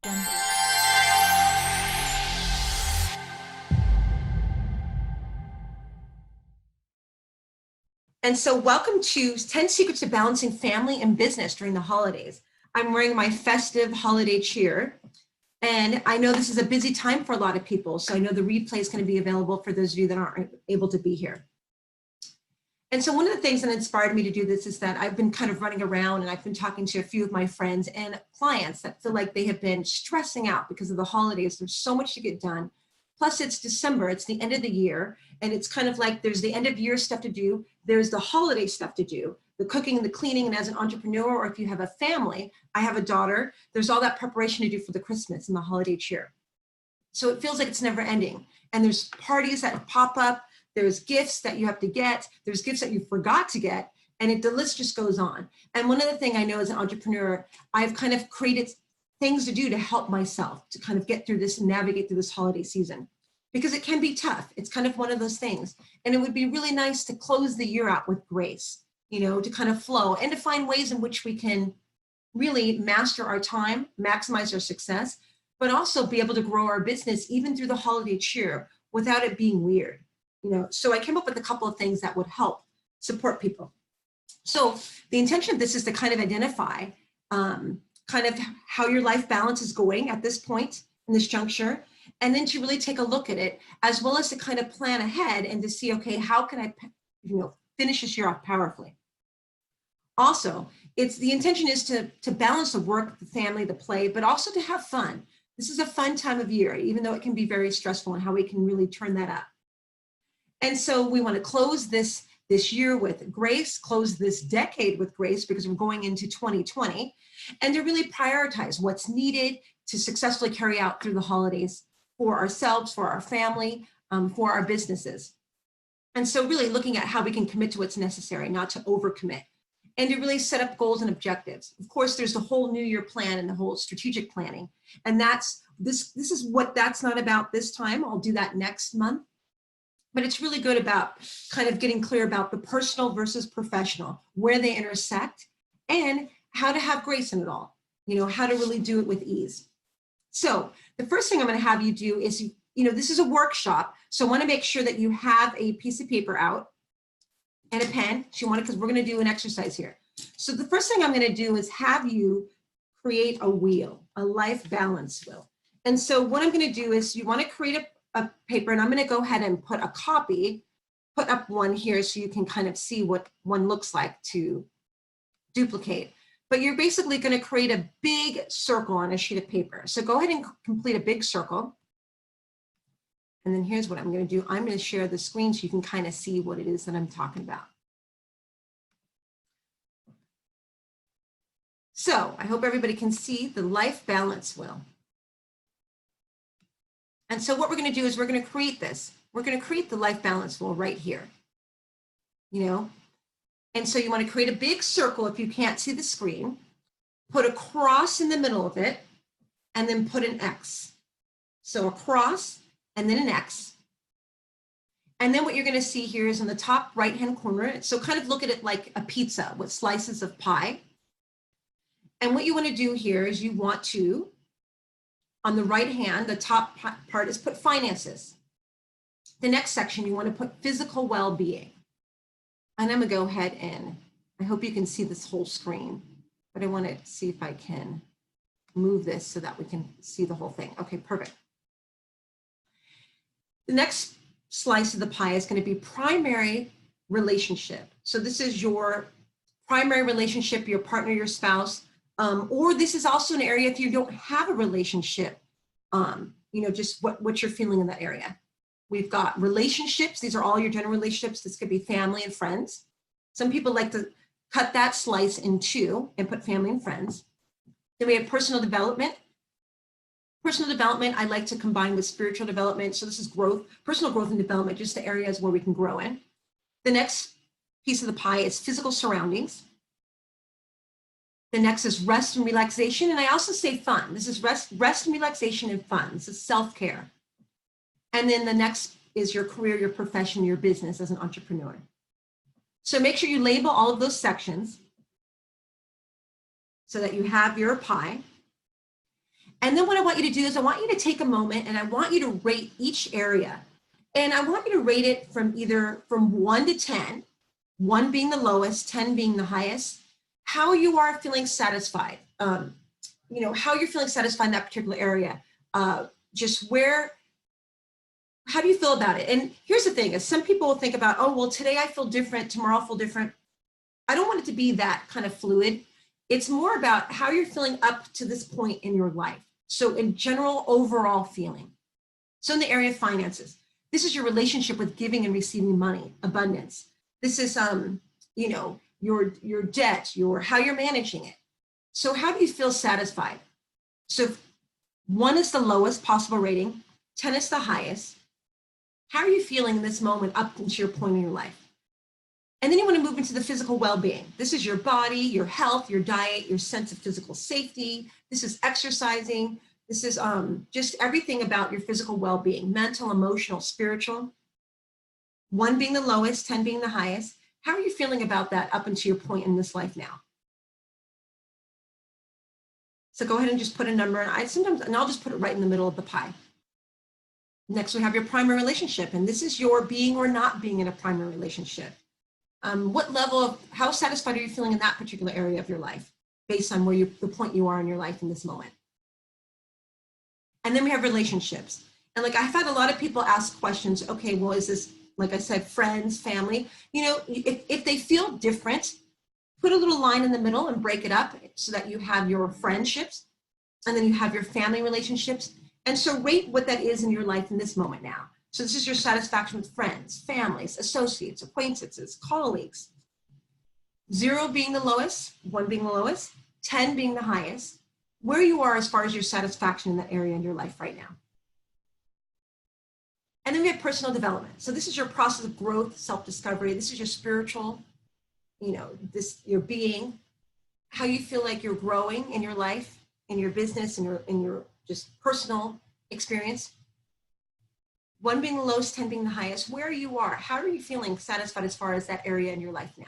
And so welcome to 10 Secrets to Balancing Family and Business During the Holidays. I'm wearing my festive holiday cheer. And I know this is a busy time for a lot of people. So I know the replay is going to be available for those of you that aren't able to be here. And so one of the things that inspired me to do this is that I've been kind of running around and I've been talking to a few of my friends and clients that feel like they have been stressing out because of the holidays. There's so much to get done. Plus it's December, it's the end of the year. And it's kind of like there's the end of year stuff to do. There's the holiday stuff to do, the cooking and the cleaning. And as an entrepreneur, or if you have a family, I have a daughter, there's all that preparation to do for the Christmas and the holiday cheer. So it feels like it's never ending. And there's parties that pop up. There's gifts that you have to get. There's gifts that you forgot to get. And the list just goes on. And one other thing I know as an entrepreneur, I've kind of created things to do to help myself to kind of get through this and navigate through this holiday season. Because it can be tough. It's kind of one of those things. And it would be really nice to close the year out with grace, you know, to kind of flow and to find ways in which we can really master our time, maximize our success, but also be able to grow our business even through the holiday cheer without it being weird. You know, so I came up with a couple of things that would help support people. So the intention of this is to kind of identify kind of how your life balance is going at this point in this juncture, and then to really take a look at it, as well as to kind of plan ahead and to see, okay, how can I, finish this year off powerfully? Also, the intention is to balance the work, the family, the play, but also to have fun. This is a fun time of year, even though it can be very stressful, and how we can really turn that up. And so we want to close this year with grace, close this decade with grace, because we're going into 2020, and to really prioritize what's needed to successfully carry out through the holidays for ourselves, for our family, for our businesses. And so really looking at how we can commit to what's necessary, not to overcommit, and to really set up goals and objectives. Of course, there's the whole New Year plan and the whole strategic planning. And this is what that's not about this time. I'll do that next month. But it's really good about kind of getting clear about the personal versus professional, where they intersect, and how to have grace in it all, how to really do it with ease. So the first thing I'm going to have you do is, this is a workshop. So I want to make sure that you have a piece of paper out and a pen. So you want it, because we're going to do an exercise here. So the first thing I'm going to do is have you create a wheel, a life balance wheel. And so what I'm going to do is you want to create a paper, and I'm going to go ahead and put up one here so you can kind of see what one looks like to duplicate. But you're basically going to create a big circle on a sheet of paper. So go ahead and complete a big circle. And then here's what I'm going to do. I'm going to share the screen so you can kind of see what it is that I'm talking about. So I hope everybody can see the life balance wheel. And so what we're going to do is we're going to create this. We're going to create the life balance wheel right here, And so you want to create a big circle if you can't see the screen, put a cross in the middle of it, and then put an X. So a cross and then an X. And then what you're going to see here is in the top right-hand corner. So kind of look at it like a pizza with slices of pie. And what you want to do here is you want to, on the right hand, the top part is put finances. The next section, you want to put physical well-being. And I'm going to go ahead and I hope you can see this whole screen, but I want to see if I can move this so that we can see the whole thing. Okay, perfect. The next slice of the pie is going to be primary relationship. So this is your primary relationship, your partner, your spouse, or this is also an area if you don't have a relationship, just what you're feeling in that area. We've got relationships. These are all your general relationships. This could be family and friends. Some people like to cut that slice in two and put family and friends. Then we have personal development. Personal development, I like to combine with spiritual development. So this is growth, personal growth and development, just the areas where we can grow in. The next piece of the pie is physical surroundings. The next is rest and relaxation. And I also say fun. This is rest and relaxation and fun. This is self-care. And then the next is your career, your profession, your business as an entrepreneur. So make sure you label all of those sections so that you have your pie. And then what I want you to do is I want you to take a moment and I want you to rate each area. And I want you to rate it from either from 1 to 10, 1 being the lowest, 10 being the highest, how you are feeling satisfied. How you're feeling satisfied in that particular area. Just where, how do you feel about it? And here's the thing is some people will think about, oh, well, today I feel different, tomorrow I'll feel different. I don't want it to be that kind of fluid. It's more about how you're feeling up to this point in your life. So in general, overall feeling. So in the area of finances, this is your relationship with giving and receiving money, abundance. This is, your debt, how you're managing it. So how do you feel satisfied? So 1 is the lowest possible rating, 10 is the highest. How are you feeling in this moment up to your point in your life? And then you want to move into the physical well-being. This is your body, your health, your diet, your sense of physical safety. This is exercising. This is just everything about your physical well-being, mental, emotional, spiritual. 1 being the lowest, 10 being the highest. How are you feeling about that up until your point in this life now? So go ahead and just put a number. And I'll just put it right in the middle of the pie. Next, we have your primary relationship. And this is your being or not being in a primary relationship. What level of, how satisfied are you feeling in that particular area of your life based on the point you are in your life in this moment? And then we have relationships. And like I've had a lot of people ask questions, okay, well, is this, like I said, friends, family? If they feel different, put a little line in the middle and break it up so that you have your friendships and then you have your family relationships. And so rate what that is in your life in this moment now. So this is your satisfaction with friends, families, associates, acquaintances, colleagues. 0 being the lowest, 1 being the lowest, 10 being the highest. Where you are as far as your satisfaction in that area in your life right now. And then we have personal development. So this is your process of growth, self-discovery. This is your spiritual, your being, how you feel like you're growing in your life, in your business, in your just personal experience. 1 being the lowest, 10 being the highest. Where you are, how are you feeling satisfied as far as that area in your life now?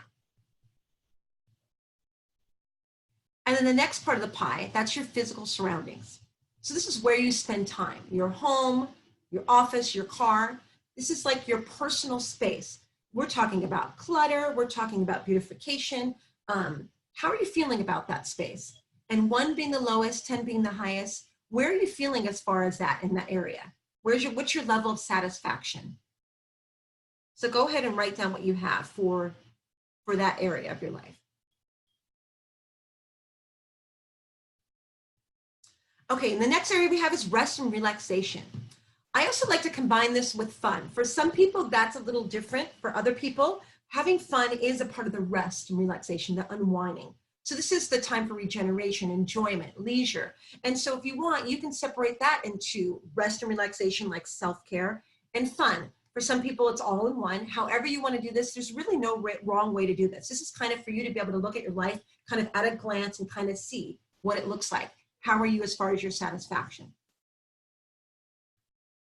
And then the next part of the pie, that's your physical surroundings. So this is where you spend time, your home, your office, your car. This is like your personal space. We're talking about clutter. We're talking about beautification. How are you feeling about that space? And 1 being the lowest, 10 being the highest. Where are you feeling as far as that in that area? What's your level of satisfaction? So go ahead and write down what you have for that area of your life. Okay, and the next area we have is rest and relaxation. I also like to combine this with fun. For some people, that's a little different. For other people, having fun is a part of the rest and relaxation, the unwinding. So this is the time for regeneration, enjoyment, leisure. And so if you want, you can separate that into rest and relaxation like self-care and fun. For some people, it's all in one. However you want to do this, there's really no wrong way to do this. This is kind of for you to be able to look at your life kind of at a glance and kind of see what it looks like. How are you as far as your satisfaction?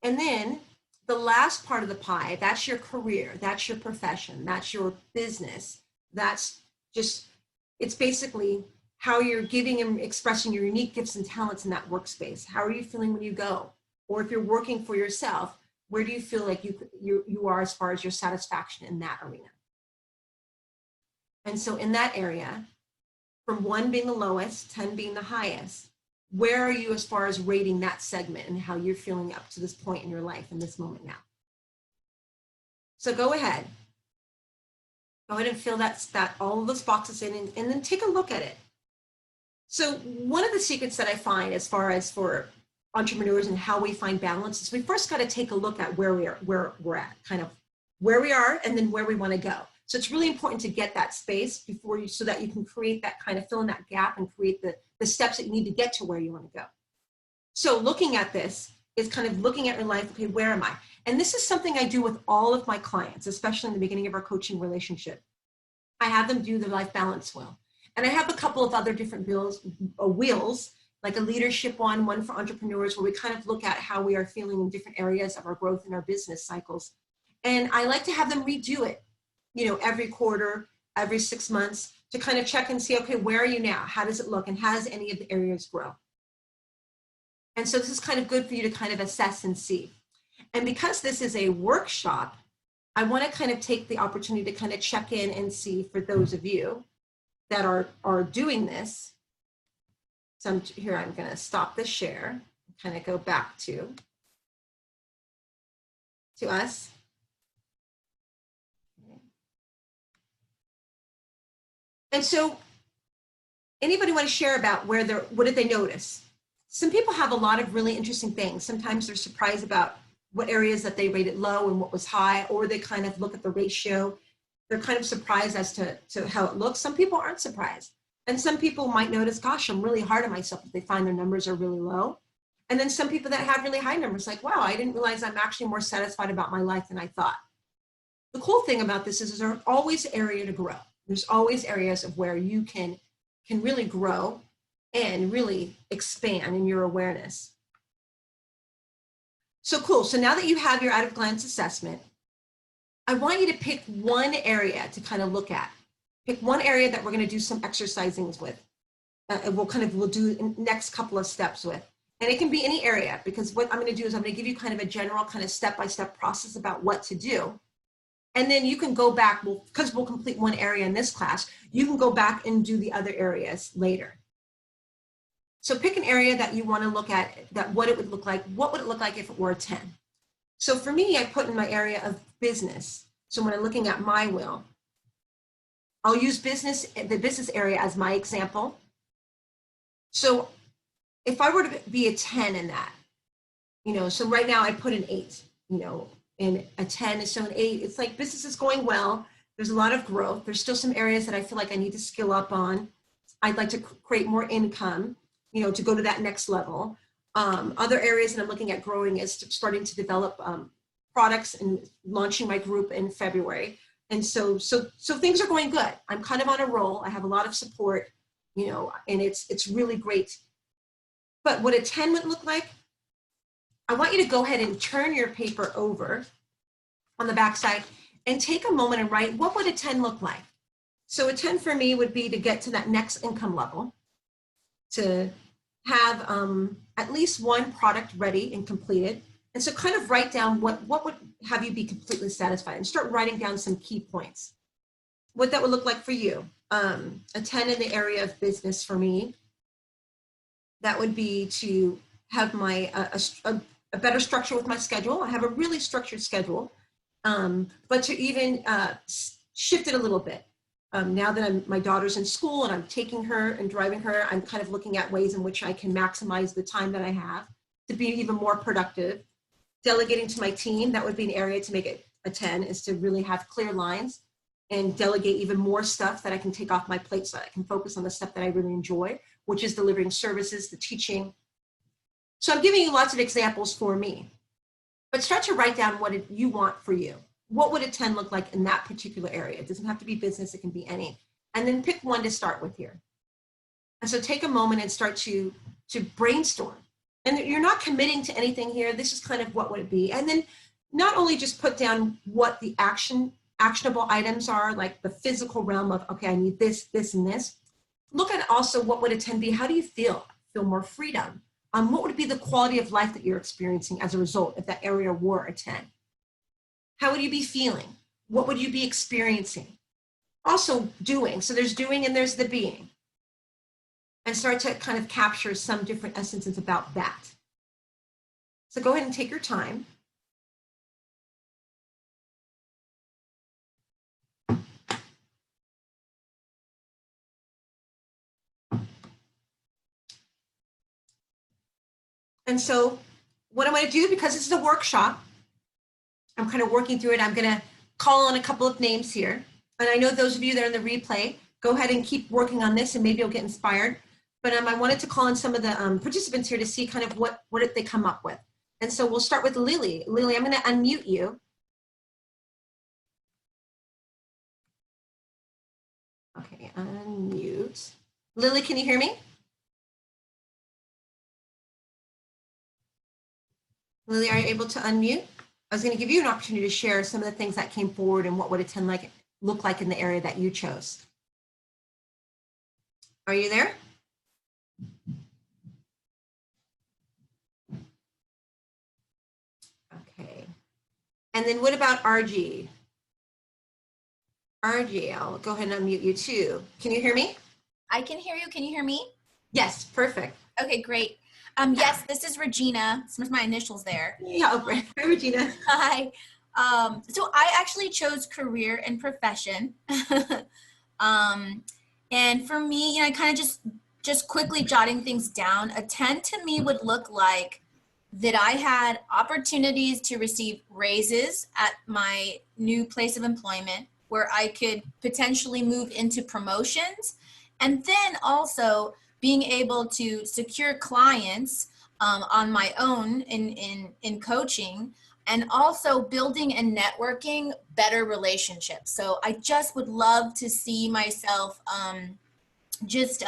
And then the last part of the pie, that's your career, that's your profession, that's your business. That's just, it's basically how you're giving and expressing your unique gifts and talents in that workspace. How are you feeling when you go? Or if you're working for yourself, where do you feel like you are as far as your satisfaction in that arena? And so in that area, from 1 being the lowest, 10 being the highest, where are you as far as rating that segment and how you're feeling up to this point in your life in this moment now? So go ahead. Go ahead and fill that all of those boxes in and then take a look at it. So one of the secrets that I find as far as for entrepreneurs and how we find balance is we first got to take a look at where we're at, kind of where we are and then where we want to go. So it's really important to get that space before you, so that you can create that kind of fill in that gap and create the steps that you need to get to where you want to go. So looking at this is kind of looking at your life, okay, where am I? And this is something I do with all of my clients, especially in the beginning of our coaching relationship. I have them do the life balance wheel. And I have a couple of other different wheels, like a leadership one for entrepreneurs, where we kind of look at how we are feeling in different areas of our growth and our business cycles. And I like to have them redo it, every quarter, every 6 months, to kind of check and see, okay, where are you now? How does it look? And how does any of the areas grow? And so this is kind of good for you to kind of assess and see. And because this is a workshop, I want to kind of take the opportunity to kind of check in and see for those of you that are doing this. So I'm going to stop the share, kind of go back to us. And so anybody want to share about what did they notice? Some people have a lot of really interesting things. Sometimes they're surprised about what areas that they rated low and what was high, or they kind of look at the ratio. They're kind of surprised as to how it looks. Some people aren't surprised. And some people might notice, gosh, I'm really hard on myself if they find their numbers are really low. And then some people that have really high numbers, like, wow, I didn't realize I'm actually more satisfied about my life than I thought. The cool thing about this is there's always area to grow. There's always areas of where you can really grow and really expand in your awareness. So cool. So now that you have your at-a-glance assessment, I want you to pick one area to kind of look at. Pick one area that we're going to do some exercisings with. We'll do next couple of steps with. And it can be any area, because what I'm going to do is I'm going to give you kind of a general kind of step-by-step process about what to do. And then you can go back, because we'll complete one area in this class, you can go back and do the other areas later. So pick an area that you want to look at, that what it would look like. What would it look like if it were a 10? So for me, I put in my area of business. So when I'm looking at my wheel, I'll use the business area as my example. So if I were to be a 10 in that, so right now I put an 8, and a 10 is so an 8. It's like business is going well. There's a lot of growth. There's still some areas that I feel like I need to skill up on. I'd like to create more income, to go to that next level. Other areas that I'm looking at growing is starting to develop products and launching my group in February. And so things are going good. I'm kind of on a roll. I have a lot of support, and it's really great. But what a 10 would look like, I want you to go ahead and turn your paper over on the back side and take a moment and write, what would a 10 look like? So a 10 for me would be to get to that next income level, to have at least one product ready and completed. And so kind of write down what would have you be completely satisfied, and start writing down some key points. What that would look like for you. A 10 in the area of business for me, that would be to have a better structure with my schedule. I have a really structured schedule, but to even shift it a little bit. Now that my daughter's in school and I'm taking her and driving her, I'm kind of looking at ways in which I can maximize the time that I have to be even more productive. Delegating to my team, that would be an area to make it a 10, is to really have clear lines and delegate even more stuff that I can take off my plate so that I can focus on the stuff that I really enjoy, which is delivering services, the teaching. So I'm giving you lots of examples for me, but start to write down what you want for you. What would a 10 look like in that particular area? It doesn't have to be business, it can be any. And then pick one to start with here. And so take a moment and start to brainstorm. And you're not committing to anything here. This is kind of what would it be. And then not only just put down what the actionable items are, like the physical realm of, okay, I need this, this, and this. Look at also what would a 10 be? How do you feel? Feel more freedom? What would be the quality of life that you're experiencing as a result if that area were a 10? How would you be feeling? What would you be experiencing? Also doing. So there's doing and there's the being. And start to kind of capture some different essences about that. So go ahead and take your time. And so what I'm going to do, because this is a workshop, I'm kind of working through it. I'm going to call on a couple of names here. And I know those of you that are in the replay, go ahead and keep working on this and maybe you'll get inspired. But I wanted to call on some of the participants here to see kind of what did they come up with. And so we'll start with Lily. Lily, I'm going to unmute you. Okay, unmute. Lily, can you hear me? Lily, are you able to unmute? I was going to give you an opportunity to share some of the things that came forward and what would a 10 look like in the area that you chose. Are you there? And then what about RG? RG, I'll go ahead and unmute you too. Can you hear me? I can hear you. Can you hear me? Yes, perfect. Okay, great. Yes, this is Regina. Some of my initials there. Yeah, okay. Hi, Regina. Hi. So I actually chose career and profession. um, and for me, I kind of just quickly jotting things down. A 10 to me would look like that I had opportunities to receive raises at my new place of employment where I could potentially move into promotions. And then also being able to secure clients on my own in coaching, and also building and networking better relationships. So I just would love to see myself just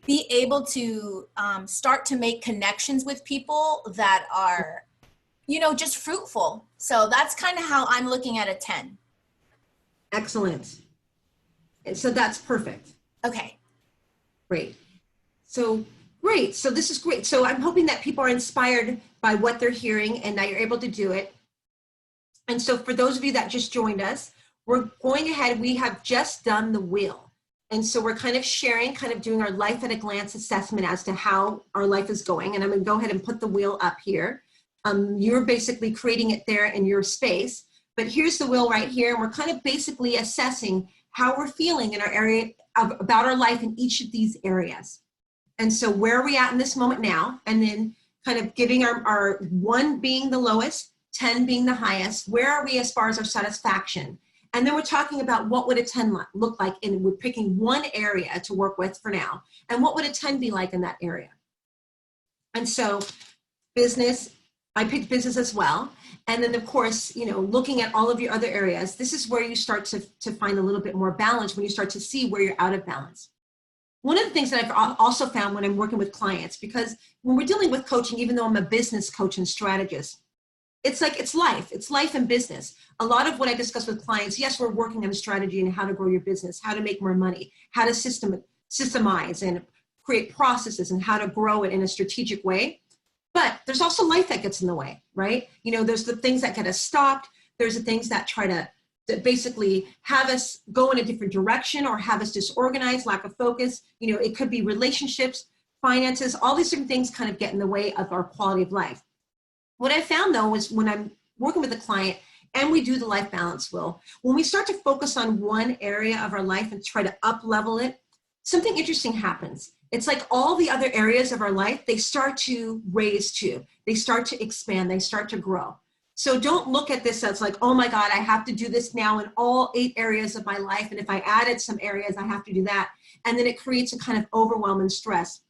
be able to start to make connections with people that are, just fruitful. So that's kind of how I'm looking at a 10. Excellent. And so that's perfect. Okay. Great. So great. So this is great. So I'm hoping that people are inspired by what they're hearing and that you're able to do it. And so for those of you that just joined us, we're going ahead. We have just done the wheel. And so we're kind of sharing, kind of doing our life at a glance assessment as to how our life is going. And I'm going to go ahead and put the wheel up here. You're basically creating it there in your space. But here's the wheel right here. And we're kind of basically assessing how we're feeling in our area about our life in each of these areas. And so where are we at in this moment now? And then kind of giving our 1 being the lowest, 10 being the highest. Where are we as far as our satisfaction? And then we're talking about what would a 10 look like, and we're picking one area to work with for now. And what would a 10 be like in that area? And so business, I picked business as well. And then of course, looking at all of your other areas, this is where you start to find a little bit more balance when you start to see where you're out of balance. One of the things that I've also found when I'm working with clients, because when we're dealing with coaching, even though I'm a business coach and strategist, it's life and business. A lot of what I discuss with clients, yes, we're working on a strategy and how to grow your business, how to make more money, how to systemize and create processes and how to grow it in a strategic way. But there's also life that gets in the way, right? There's the things that get us stopped. There's the things that try to basically have us go in a different direction or have us disorganized, lack of focus. It could be relationships, finances, all these different things kind of get in the way of our quality of life. What I found though is when I'm working with a client and we do the life balance wheel, when we start to focus on one area of our life and try to up level it, something interesting happens. It's like all the other areas of our life, they start to raise too. They start to expand, they start to grow. So don't look at this as like, oh my God, I have to do this now in all 8 areas of my life. And if I added some areas, I have to do that. And then it creates a kind of overwhelm and stress.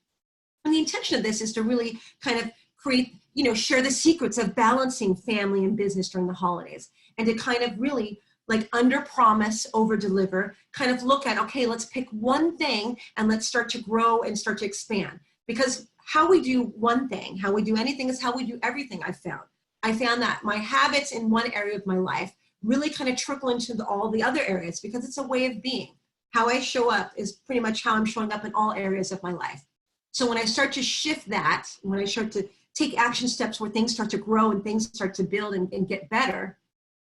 And the intention of this is to really kind of create, share the secrets of balancing family and business during the holidays, and to kind of really like under promise, over deliver, kind of look at, okay, let's pick one thing and let's start to grow and start to expand. Because how we do one thing, how we do anything is how we do everything. I found that my habits in one area of my life really kind of trickle into all the other areas because it's a way of being. How I show up is pretty much how I'm showing up in all areas of my life. So when I start to shift that, when I start to take action steps where things start to grow and things start to build and get better,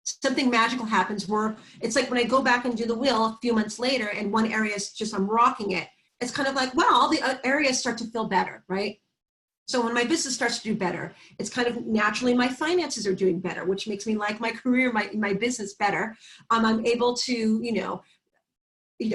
something magical happens where it's like when I go back and do the wheel a few months later and one area is just, I'm rocking it. It's kind of like, wow, all the areas start to feel better, right? So when my business starts to do better, it's kind of naturally my finances are doing better, which makes me like my career, my business better. I'm able to,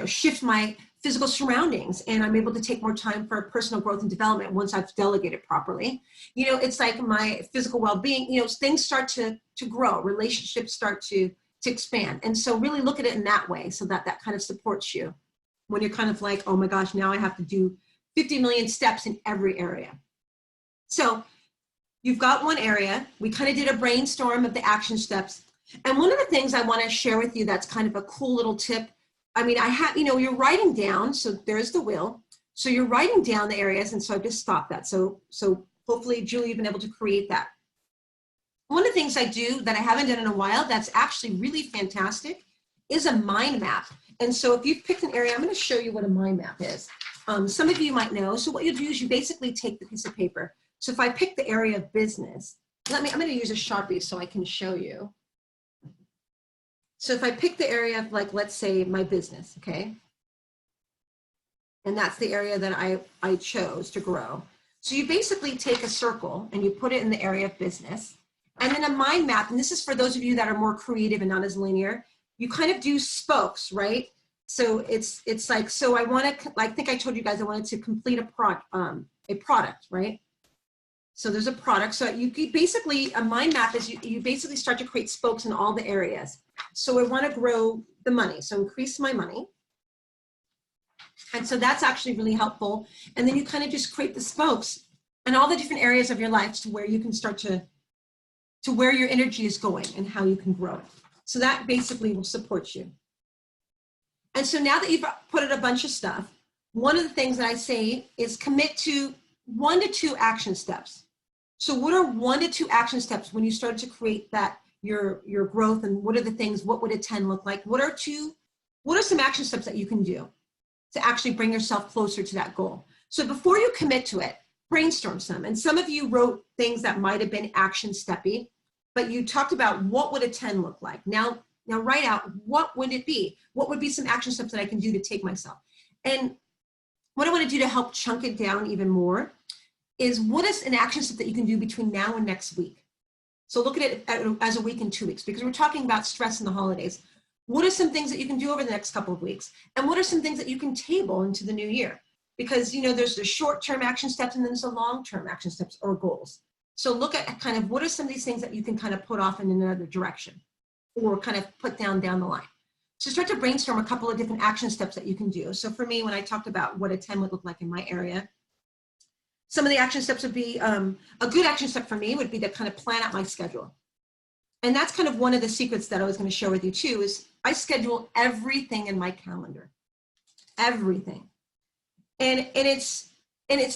shift my physical surroundings, and I'm able to take more time for personal growth and development once I've delegated properly. It's like my physical well-being, things start to grow, relationships start to expand. And so really look at it in that way so that kind of supports you when you're kind of like, oh my gosh, now I have to do 50 million steps in every area. So you've got one area. We kind of did a brainstorm of the action steps. And one of the things I want to share with you that's kind of a cool little tip. I mean, you're writing down, so there's the wheel. So you're writing down the areas, and so I've just stopped that. So hopefully, Julie, you've been able to create that. One of the things I do that I haven't done in a while that's actually really fantastic is a mind map. And so if you've picked an area, I'm going to show you what a mind map is. Some of you might know. So what you do is you basically take the piece of paper. So if I pick the area of business, I'm going to use a Sharpie so I can show you. So if I pick the area of like, let's say my business, okay? And that's the area that I chose to grow. So you basically take a circle and you put it in the area of business. And then a mind map, and this is for those of you that are more creative and not as linear, you kind of do spokes, right? So it's like, so I want to, I think I told you guys I wanted to complete a product, right? So there's a product. So you basically, a mind map is you basically start to create spokes in all the areas. So I want to grow the money. So increase my money. And so that's actually really helpful. And then you kind of just create the spokes in all the different areas of your life to where you can start to where your energy is going and how you can grow it. So that basically will support you. And so now that you've put in a bunch of stuff, one of the things that I say is commit to 1 to 2 action steps. So what are 1 to 2 action steps when you start to create that, your growth, and what are the things, what would a 10 look like? What are some action steps that you can do to actually bring yourself closer to that goal? So before you commit to it, brainstorm some. And some of you wrote things that might have been action steppy, but you talked about what would a 10 look like. Now write out, what would it be? What would be some action steps that I can do to take myself? And what I want to do to help chunk it down even more is, what is an action step that you can do between now and next week? So look at it as a week and 2 weeks, because we're talking about stress in the holidays. What are some things that you can do over the next couple of weeks? And what are some things that you can table into the new year? Because, there's the short-term action steps and then there's the long-term action steps or goals. So look at kind of what are some of these things that you can kind of put off in another direction or kind of put down the line. So start to brainstorm a couple of different action steps that you can do. So for me, when I talked about what a 10 would look like in my area, some of the action steps would be, a good action step for me would be to kind of plan out my schedule. And that's kind of one of the secrets that I was going to share with you too, is I schedule everything in my calendar, everything. And it's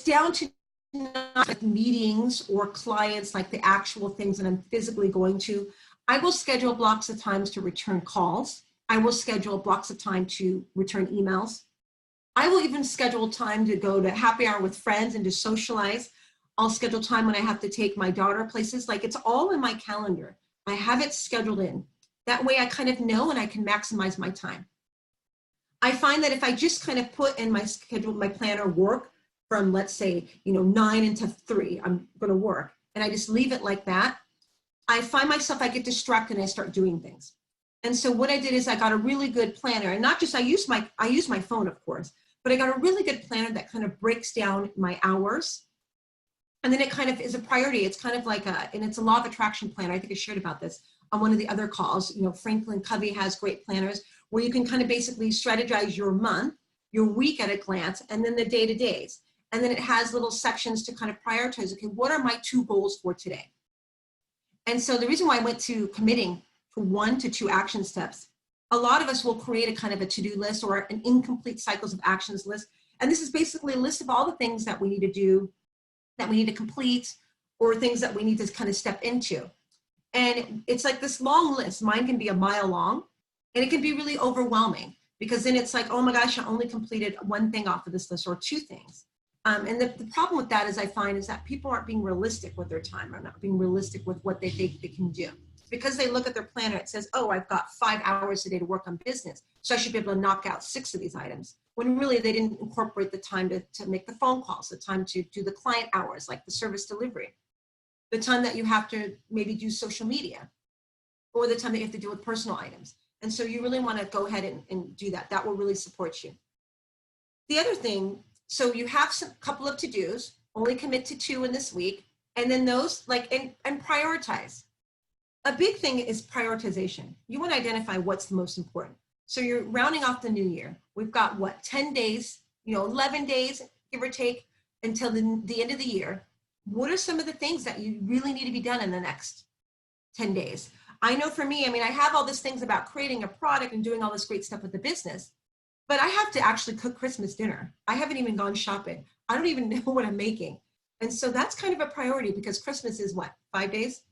down to not like meetings or clients, like the actual things that I'm physically going to. I will schedule blocks of times to return calls. I will schedule blocks of time to return emails. I will even schedule time to go to happy hour with friends and to socialize. I'll schedule time when I have to take my daughter places. Like, it's all in my calendar. I have it scheduled in. That way I kind of know and I can maximize my time. I find that if I just kind of put in my schedule, my planner, work from, let's say, 9 until 3, I'm going to work, and I just leave it like that, I find myself, I get distracted and I start doing things. And so what I did is I got a really good planner, and not just, I use my phone, of course, but I got a really good planner that kind of breaks down my hours. And then it kind of is a priority. It's kind of like and it's a law of attraction planner. I think I shared about this on one of the other calls. Franklin Covey has great planners where you can kind of basically strategize your month, your week at a glance, and then the day-to-days. And then it has little sections to kind of prioritize, okay, what are my 2 goals for today? And so the reason why I went to committing to 1 to 2 action steps, a lot of us will create a kind of a to-do list or an incomplete cycles of actions list. And this is basically a list of all the things that we need to do, that we need to complete, or things that we need to kind of step into. And it's like this long list. Mine can be a mile long, and it can be really overwhelming, because then it's like, oh my gosh, I only completed 1 thing off of this list, or 2 things. And the problem with that, is I find, is that people aren't being realistic with their time, or not being realistic with what they think they can do. Because they look at their planner, it says, oh, I've got 5 hours a day to work on business, so I should be able to knock out 6 of these items. When really they didn't incorporate the time to make the phone calls, the time to do the client hours, like the service delivery, the time that you have to maybe do social media, or the time that you have to deal with personal items. And so you really want to go ahead and do that. That will really support you. The other thing, so you have a couple of to-dos, only commit to 2 in this week, and then those, and prioritize. A big thing is prioritization. You want to identify what's the most important. So you're rounding off the new year. We've got 10 days, 11 days, give or take, until the end of the year. What are some of the things that you really need to be done in the next 10 days? I know for me, I have all these things about creating a product and doing all this great stuff with the business, but I have to actually cook Christmas dinner. I haven't even gone shopping. I don't even know what I'm making. And so that's kind of a priority, because Christmas is 5 days?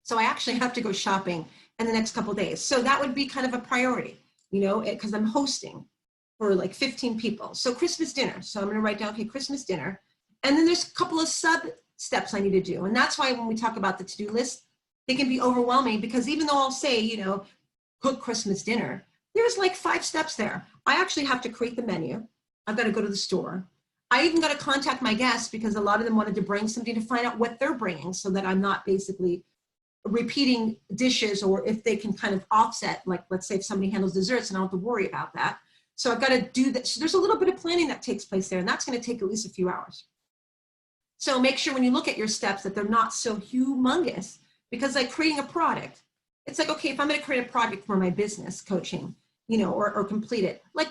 So I actually have to go shopping in the next couple of days. So that would be kind of a priority, because I'm hosting for 15 people. So Christmas dinner. So I'm going to write down, okay, Christmas dinner. And then there's a couple of sub steps I need to do. And that's why when we talk about the to-do list, they can be overwhelming, because even though I'll say, cook Christmas dinner, there's like 5 steps there. I actually have to create the menu. I've got to go to the store. I even got to contact my guests because a lot of them wanted to bring something to find out what they're bringing so that I'm not basically repeating dishes, or if they can kind of offset, like let's say if somebody handles desserts and I don't have to worry about that. So I've got to do that. So there's a little bit of planning that takes place there, and that's going to take at least a few hours. So make sure when you look at your steps that they're not so humongous, because like creating a product, it's like, okay, if I'm going to create a project for my business coaching, you know, or complete it, like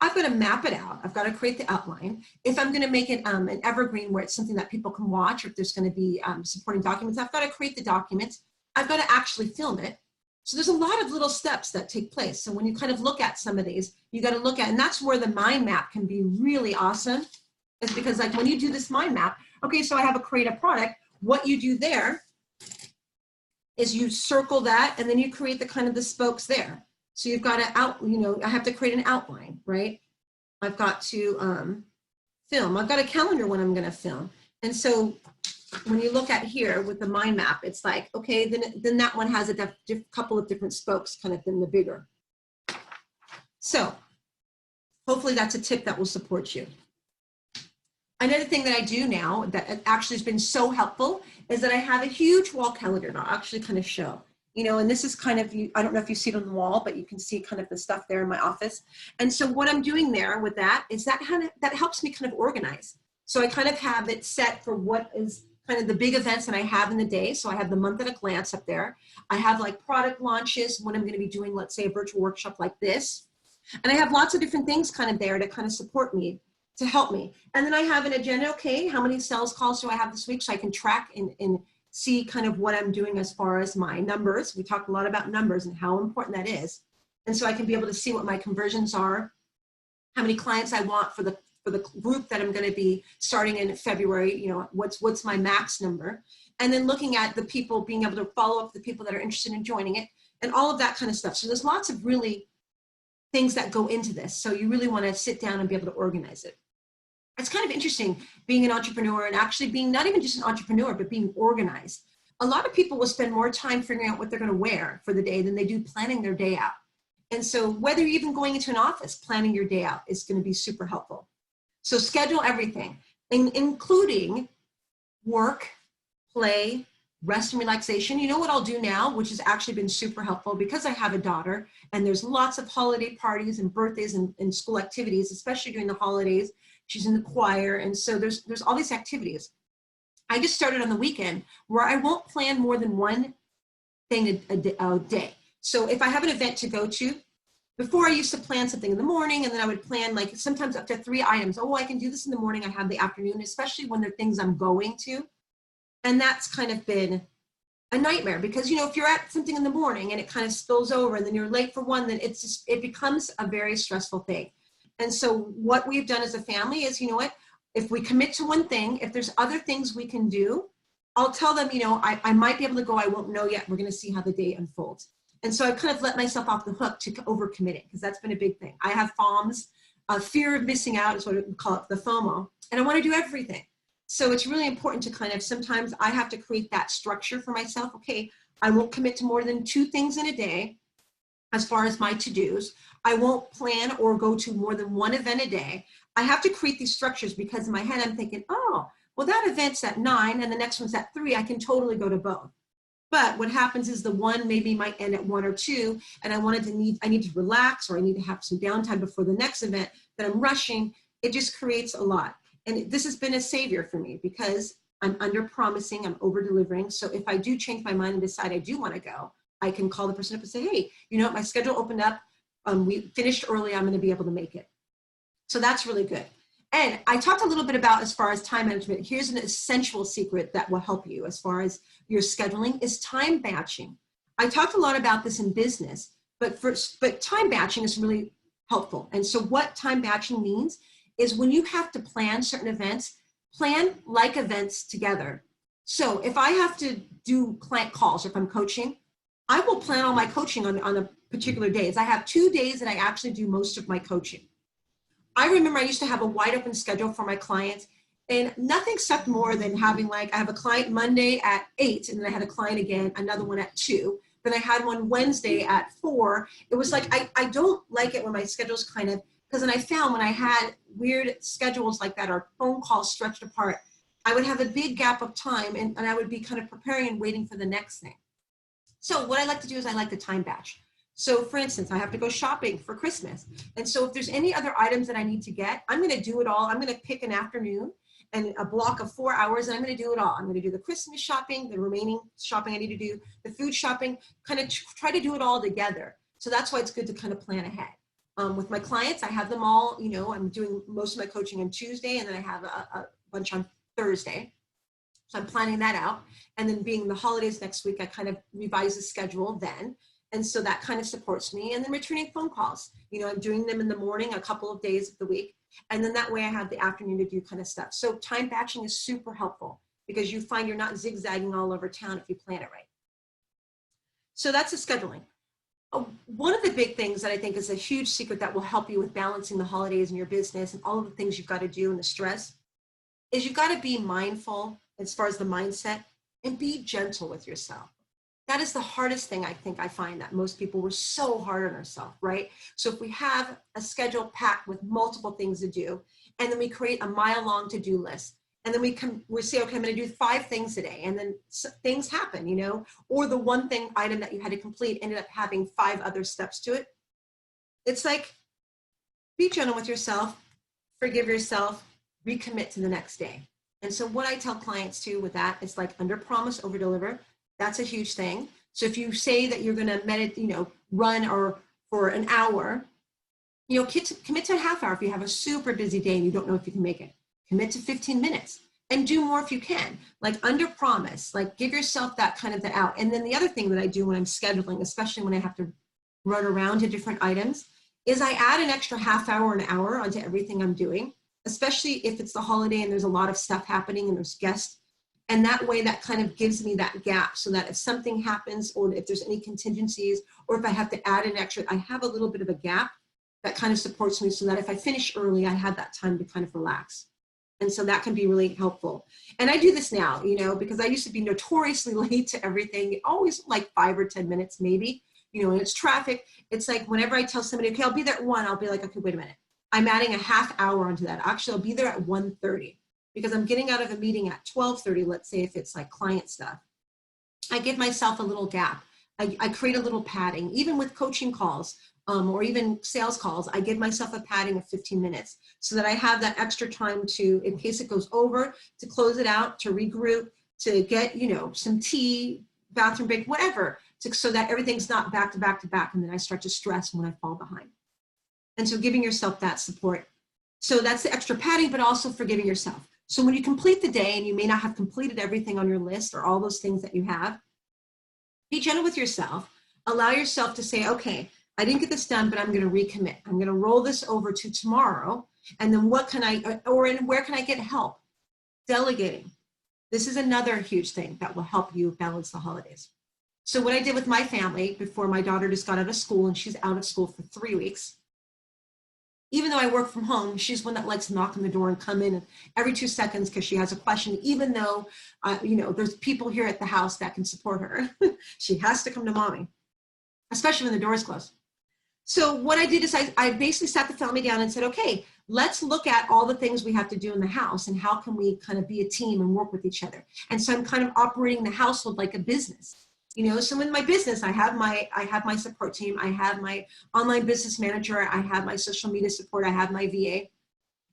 I've got to map it out. I've got to create the outline. If I'm going to make it an evergreen where it's something that people can watch, or if there's going to be supporting documents, I've got to create the documents. I've got to actually film it. So there's a lot of little steps that take place. So when you kind of look at some of these, you got to look at, and that's where the mind map can be really awesome, is because like when you do this mind map, okay, so I have a create a product, what you do there is you circle that and then you create the kind of the spokes there. So you've got to I have to create an outline, right? I've got to film. I've got a calendar when I'm going to film. And so when you look at here with the mind map, it's like, okay, then that one has a couple of different spokes kind of in the bigger. So hopefully that's a tip that will support you. Another thing that I do now that actually has been so helpful is that I have a huge wall calendar, and I'll actually kind of show, you know, and this is kind of, I don't know if you see it on the wall, but you can see kind of the stuff there in my office. And so what I'm doing there with that is that helps me kind of organize. So I kind of have it set for what is kind of the big events that I have in the day. So I have the month at a glance up there. I have like product launches when I'm going to be doing, let's say, a virtual workshop like this. And I have lots of different things kind of there to kind of support me, to help me. And then I have an agenda, okay, how many sales calls do I have this week? So I can track and see kind of what I'm doing as far as my numbers. We talk a lot about numbers and how important that is. And so I can be able to see what my conversions are, how many clients I want for the group that I'm going to be starting in February, you know, what's my max number, and then looking at the people, being able to follow up the people that are interested in joining it, and all of that kind of stuff. So there's lots of really things that go into this. So you really want to sit down and be able to organize it. It's kind of interesting being an entrepreneur and actually being not even just an entrepreneur, but being organized. A lot of people will spend more time figuring out what they're going to wear for the day than they do planning their day out. And so whether you're even going into an office, planning your day out is going to be super helpful. So schedule everything, including work, play, rest and relaxation. You know what I'll do now, which has actually been super helpful because I have a daughter and there's lots of holiday parties and birthdays and school activities, especially during the holidays. She's in the choir. And so there's all these activities. I just started on the weekend where I won't plan more than one thing a day. So if I have an event to go to, before I used to plan something in the morning, and then I would plan like sometimes up to 3 items. Oh, I can do this in the morning. I have the afternoon, especially when they're things I'm going to. And that's kind of been a nightmare because, you know, if you're at something in the morning and it kind of spills over and then you're late for one, then it becomes a very stressful thing. And so what we've done as a family is, you know what, if we commit to one thing, if there's other things we can do, I'll tell them, you know, I might be able to go. I won't know yet. We're going to see how the day unfolds. And so I've kind of let myself off the hook to overcommitting because that's been a big thing. I have FOMs, fear of missing out is what we call it, the FOMO, and I want to do everything. So it's really important to kind of, sometimes I have to create that structure for myself. Okay, I won't commit to more than 2 things in a day as far as my to-dos. I won't plan or go to more than 1 event a day. I have to create these structures because in my head I'm thinking, oh, well that event's at 9 and the next one's at 3. I can totally go to both. But what happens is the one maybe might end at 1 or 2, and I need to relax, or I need to have some downtime before the next event that I'm rushing. It just creates a lot. And this has been a savior for me because I'm under promising, I'm over delivering. So if I do change my mind and decide I do want to go, I can call the person up and say, hey, you know what, my schedule opened up. We finished early, I'm going to be able to make it. So that's really good. And I talked a little bit about as far as time management. Here's an essential secret that will help you as far as your scheduling is time batching. I talked a lot about this in business, but time batching is really helpful. And so what time batching means is when you have to plan certain events, plan like events together. So if I have to do client calls, if I'm coaching, I will plan all my coaching on a particular days. I have 2 days that I actually do most of my coaching. I remember I used to have a wide open schedule for my clients, and nothing sucked more than having, like, I have a client Monday at 8, and then I had a client again, another one at 2. Then I had one Wednesday at 4. It was like, I don't like it when my schedule's kind of, because then I found when I had weird schedules like that or phone calls stretched apart, I would have a big gap of time and I would be kind of preparing and waiting for the next thing. So what I like to do is I like to time batch. So for instance, I have to go shopping for Christmas. And so if there's any other items that I need to get, I'm going to do it all. I'm going to pick an afternoon and a block of 4 hours, and I'm going to do it all. I'm going to do the Christmas shopping, the remaining shopping I need to do, the food shopping, kind of try to do it all together. So that's why it's good to kind of plan ahead. With my clients, I have them all, you know, I'm doing most of my coaching on Tuesday, and then I have a bunch on Thursday. So I'm planning that out. And then being the holidays next week, I kind of revise the schedule then. And so that kind of supports me. And then returning phone calls, you know, I'm doing them in the morning, a couple of days of the week. And then that way I have the afternoon to do kind of stuff. So time batching is super helpful because you find you're not zigzagging all over town if you plan it right. So that's the scheduling. One of the big things that I think is a huge secret that will help you with balancing the holidays in your business and all of the things you've got to do and the stress is you've got to be mindful as far as the mindset and be gentle with yourself. That is the hardest thing I think I find that most people were so hard on ourselves, right? So if we have a schedule packed with multiple things to do, and then we create a mile-long to-do list, and then we say, okay, I'm going to do 5 things today, and then things happen, you know, or the one thing item that you had to complete ended up having 5 other steps to it. It's like, be gentle with yourself, forgive yourself, recommit to the next day. And so what I tell clients too with that is like under promise, over deliver. That's a huge thing. So if you say that you're going to meditate, you know, run or for an hour, you know, commit to a half hour. If you have a super busy day and you don't know if you can make it, commit to 15 minutes and do more if you can, like under promise, like give yourself that kind of the out. And then the other thing that I do when I'm scheduling, especially when I have to run around to different items, is I add an extra half hour, an hour onto everything I'm doing, especially if it's the holiday and there's a lot of stuff happening and there's guests. And that way that kind of gives me that gap so that if something happens or if there's any contingencies or if I have to add an extra, I have a little bit of a gap that kind of supports me so that if I finish early, I have that time to kind of relax. And so that can be really helpful. And I do this now, you know, because I used to be notoriously late to everything, always like 5 or 10 minutes maybe, you know, and it's traffic. It's like whenever I tell somebody, okay, I'll be there at 1, I'll be like, okay, wait a minute. I'm adding a half hour onto that. Actually, I'll be there at 1:30 because I'm getting out of a meeting at 12:30, let's say if it's like client stuff. I give myself a little gap. I create a little padding, even with coaching calls or even sales calls, I give myself a padding of 15 minutes so that I have that extra time to, in case it goes over, to close it out, to regroup, to get, you know, some tea, bathroom break, whatever, so that everything's not back to back to back. And then I start to stress when I fall behind. And so giving yourself that support. So that's the extra padding, but also forgiving yourself. So when you complete the day and you may not have completed everything on your list or all those things that you have, be gentle with yourself. Allow yourself to say, okay, I didn't get this done, but I'm going to recommit. I'm going to roll this over to tomorrow. And then what can I, or where can I get help? Delegating. This is another huge thing that will help you balance the holidays. So what I did with my family before my daughter just got out of school and she's out of school for 3 weeks, even though I work from home, she's one that likes to knock on the door and come in every 2 seconds because she has a question, even though, you know, there's people here at the house that can support her. She has to come to mommy, especially when the door is closed. So what I did is I basically sat the family down and said, okay, let's look at all the things we have to do in the house and how can we kind of be a team and work with each other. And so I'm kind of operating the household like a business. You know, so in my business, I have my support team, I have my online business manager, I have my social media support, I have my VA.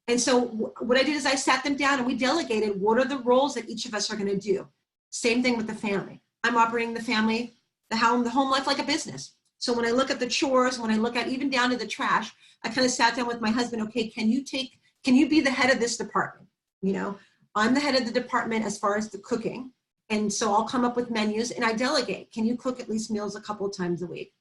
And so what I did is I sat them down and we delegated what are the roles that each of us are going to do. Same thing with the family. I'm operating the family, the home life like a business. So when I look at the chores, when I look at even down to the trash, I kind of sat down with my husband, okay, can you be the head of this department? You know, I'm the head of the department as far as the cooking. And so I'll come up with menus and I delegate. Can you cook at least meals a couple of times a week?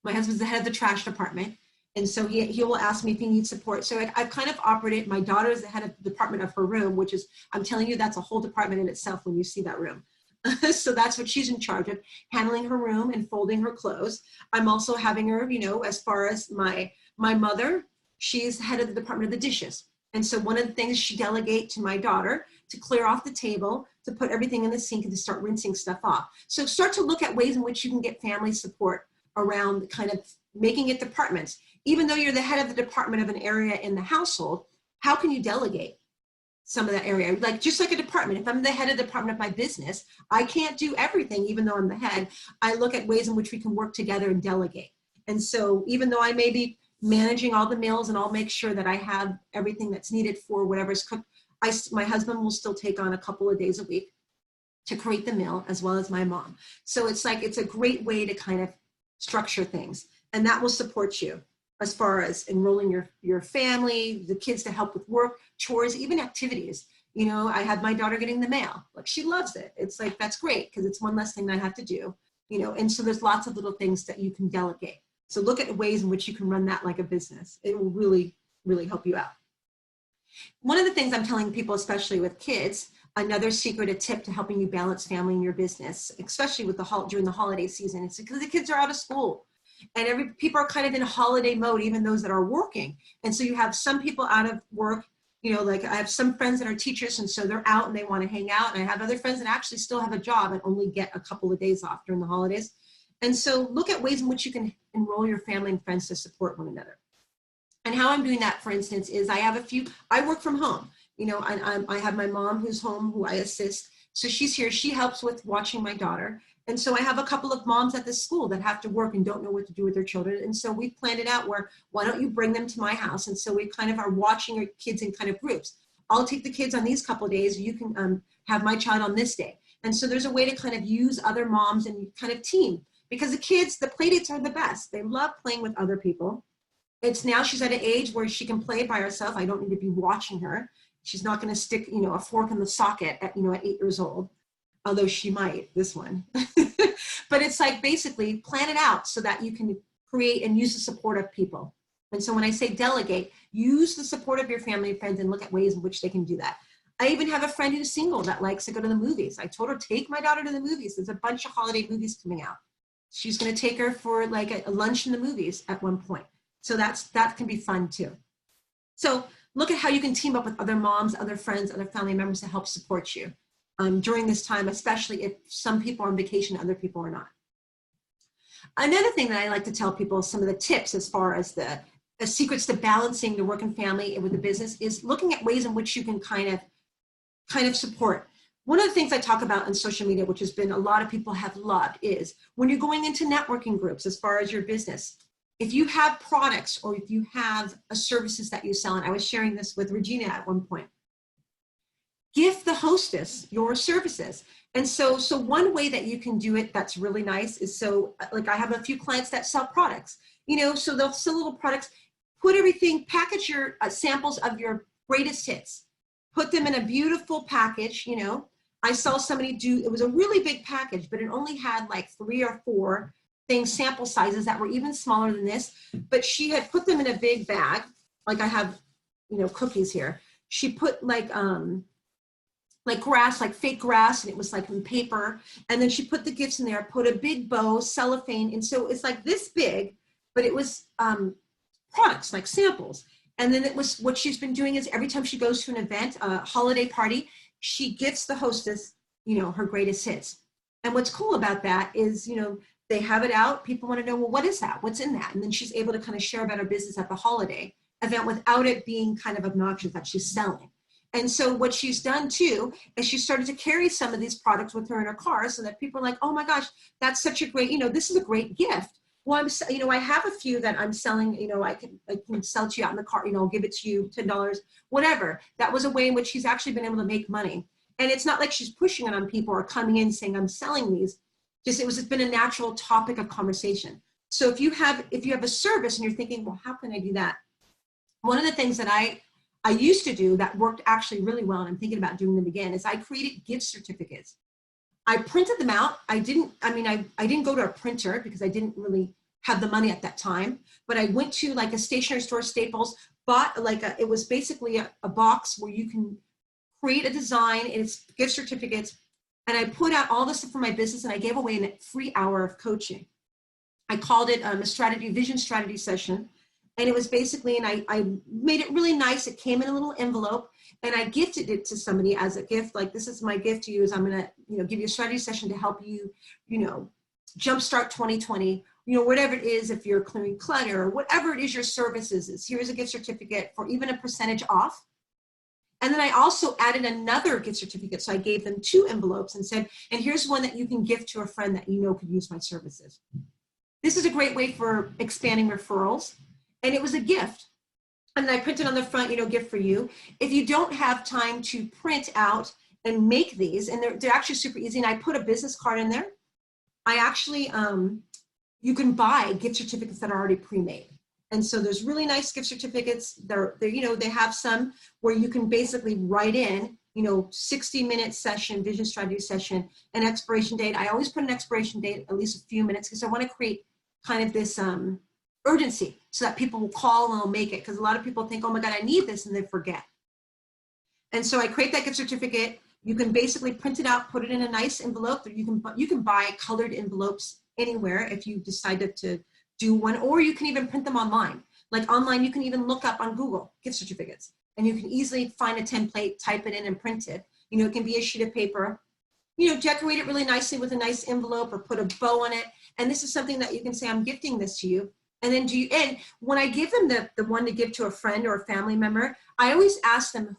My husband's the head of the trash department. And so he will ask me if he needs support. So I've kind of operated, my daughter is the head of the department of her room, which is, I'm telling you, that's a whole department in itself when you see that room. So that's what she's in charge of, handling her room and folding her clothes. I'm also having her, you know, as far as my mother, she's head of the department of the dishes. And so one of the things she delegates to my daughter to clear off the table, to put everything in the sink and to start rinsing stuff off. So start to look at ways in which you can get family support around kind of making it departments. Even though you're the head of the department of an area in the household, how can you delegate some of that area? Like just like a department, if I'm the head of the department of my business, I can't do everything, even though I'm the head. I look at ways in which we can work together and delegate. And so even though I may be managing all the meals and I'll make sure that I have everything that's needed for whatever's cooked, my husband will still take on a couple of days a week to create the meal, as well as my mom. So it's like, it's a great way to kind of structure things, and that will support you as far as enrolling your family, the kids to help with work, chores, even activities. You know, I had my daughter getting the mail. Like, she loves it. It's like, that's great because it's one less thing I have to do, you know, and so there's lots of little things that you can delegate. So look at ways in which you can run that like a business. It will really, really help you out. One of the things I'm telling people, especially with kids, another secret, a tip to helping you balance family and your business, especially with during the holiday season, it's because the kids are out of school. And people are kind of in holiday mode, even those that are working. And so you have some people out of work, you know, like I have some friends that are teachers, and so they're out and they want to hang out. And I have other friends that actually still have a job and only get a couple of days off during the holidays. And so look at ways in which you can enroll your family and friends to support one another. And how I'm doing that, for instance, is I work from home. You know, I have my mom who's home, who I assist. So she's here, she helps with watching my daughter. And so I have a couple of moms at the school that have to work and don't know what to do with their children. And so we planned it out where, why don't you bring them to my house? And so we kind of are watching our kids in kind of groups. I'll take the kids on these couple of days. You can have my child on this day. And so there's a way to kind of use other moms and kind of team, because the kids, the play dates are the best. They love playing with other people. It's now she's at an age where she can play by herself. I don't need to be watching her. She's not going to stick, you know, a fork in the socket at, you know, at 8 years old. Although she might, this one. But it's like basically plan it out so that you can create and use the support of people. And so when I say delegate, use the support of your family and friends and look at ways in which they can do that. I even have a friend who's single that likes to go to the movies. I told her, take my daughter to the movies. There's a bunch of holiday movies coming out. She's going to take her for like a lunch in the movies at one point. So that can be fun too. So look at how you can team up with other moms, other friends, other family members to help support you. During this time, especially if some people are on vacation, other people are not. Another thing that I like to tell people, some of the tips as far as the secrets to balancing the work and family with the business, is looking at ways in which you can kind of support. One of the things I talk about in social media, which has been a lot of people have loved, is when you're going into networking groups as far as your business, if you have products or if you have services that you sell, and I was sharing this with Regina at one point, gift the hostess your services. And so one way that you can do it that's really nice is, so like I have a few clients that sell products, you know, so they'll sell little products, put everything, package your samples of your greatest hits, put them in a beautiful package. You know, I saw somebody it was a really big package, but it only had like 3 or 4 things, sample sizes that were even smaller than this, but she had put them in a big bag. Like I have, you know, cookies here. She put like grass, like fake grass, and it was like in paper. And then she put the gifts in there, put a big bow, cellophane. And so it's like this big, but it was products, like samples. And then it was, what she's been doing is every time she goes to an event, a holiday party, she gifts the hostess, you know, her greatest hits. And what's cool about that is, you know, they have it out. People want to know, well, what is that? What's in that? And then she's able to kind of share about her business at the holiday event without it being kind of obnoxious that she's selling. And so what she's done too, is she started to carry some of these products with her in her car so that people are like, oh my gosh, that's such a great, you know, this is a great gift. Well, you know, I have a few that I'm selling, you know, I can sell to you out in the car, you know, I'll give it to you $10, whatever. That was a way in which she's actually been able to make money. And it's not like she's pushing it on people or coming in saying, I'm selling these. Just, it's been a natural topic of conversation. So if you have a service and you're thinking, well, how can I do that? One of the things that I used to do that worked actually really well, and I'm thinking about doing them again, is I created gift certificates. I printed them out. I didn't go to a printer because I didn't really have the money at that time, but I went to like a stationery store, Staples, bought like it was basically a box where you can create a design, and it's gift certificates. And I put out all this stuff for my business, and I gave away a free hour of coaching. I called it a vision strategy session. And it was basically, and I made it really nice. It came in a little envelope, and I gifted it to somebody as a gift. Like, this is my gift to you, is I'm going to, give you a strategy session to help you, jumpstart 2020, whatever it is, if you're clearing clutter or whatever it is your services is, here's a gift certificate for even a percentage off. And then I also added another gift certificate. So I gave them 2 envelopes and said, and here's one that you can gift to a friend that could use my services. This is a great way for expanding referrals. And it was a gift. And I printed on the front, gift for you. If you don't have time to print out and make these, and they're actually super easy, and I put a business card in there. I actually, you can buy gift certificates that are already pre-made. And so there's really nice gift certificates. They have some where you can basically write in, 60-minute session, vision strategy session, an expiration date. I always put an expiration date, at least a few minutes, because I want to create kind of this urgency so that people will call and they'll make it. Because a lot of people think, oh my God, I need this, and they forget. And so I create that gift certificate. You can basically print it out, put it in a nice envelope. You can buy colored envelopes anywhere if you decided to do one, or you can even print them online. Like online, you can even look up on Google gift certificates, and you can easily find a template, type it in, and print it. It can be a sheet of paper. Decorate it really nicely with a nice envelope or put a bow on it. And this is something that you can say, I'm gifting this to you. And then and when I give them the one to give to a friend or a family member, I always ask them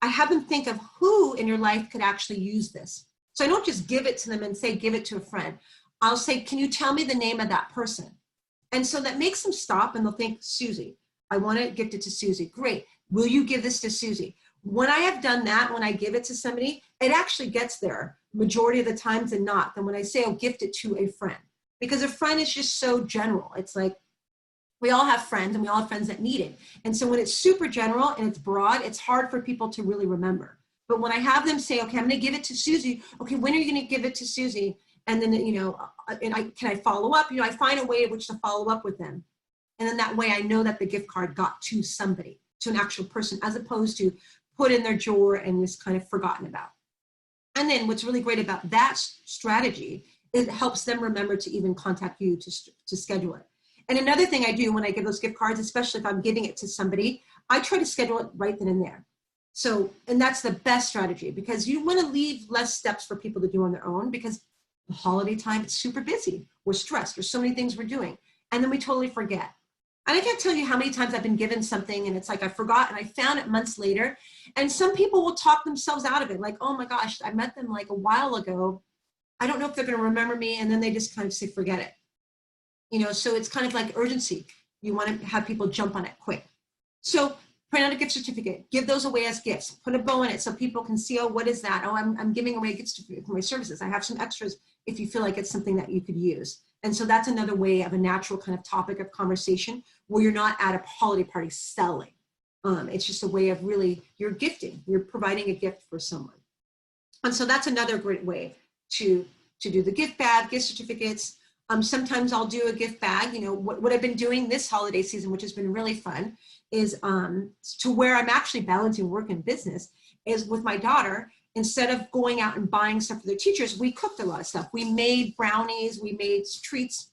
I have them think of who in your life could actually use this. So I don't just give it to them and say, give it to a friend. I'll say, can you tell me the name of that person? And so that makes them stop, and they'll think, Susie, I want to gift it to Susie. Great. Will you give this to Susie? When I have done that, when I give it to somebody, it actually gets there majority of the times and not than when I say, oh, gift it to a friend. Because a friend is just so general. It's like, we all have friends, and we all have friends that need it. And so when it's super general and it's broad, it's hard for people to really remember. But when I have them say, okay, I'm going to give it to Susie. Okay, when are you going to give it to Susie? And then, can I follow up? I find a way in which to follow up with them. And then that way I know that the gift card got to somebody, to an actual person, as opposed to put in their drawer and just kind of forgotten about. And then what's really great about that strategy, it helps them remember to even contact you to schedule it. And another thing I do when I give those gift cards, especially if I'm giving it to somebody, I try to schedule it right then and there. So, and that's the best strategy, because you want to leave less steps for people to do on their own, because the holiday time, it's super busy. We're stressed. There's so many things we're doing. And then we totally forget. And I can't tell you how many times I've been given something and it's like I forgot and I found it months later. And some people will talk themselves out of it. Like, oh my gosh, I met them like a while ago. I don't know if they're going to remember me. And then they just kind of say, forget it. So it's kind of like urgency. You want to have people jump on it quick. So print out a gift certificate, give those away as gifts, put a bow in it so people can see, oh, what is that? Oh, I'm giving away gifts for my services. I have some extras if you feel like it's something that you could use. And so that's another way of a natural kind of topic of conversation where you're not at a holiday party selling. It's just a way of really, you're gifting, you're providing a gift for someone. And so that's another great way to do the gift bag, gift certificates. Sometimes I'll do a gift bag. What I've been doing this holiday season, which has been really fun, is to where I'm actually balancing work and business, is with my daughter. Instead of going out and buying stuff for their teachers, we cooked a lot of stuff. We made brownies, we made treats,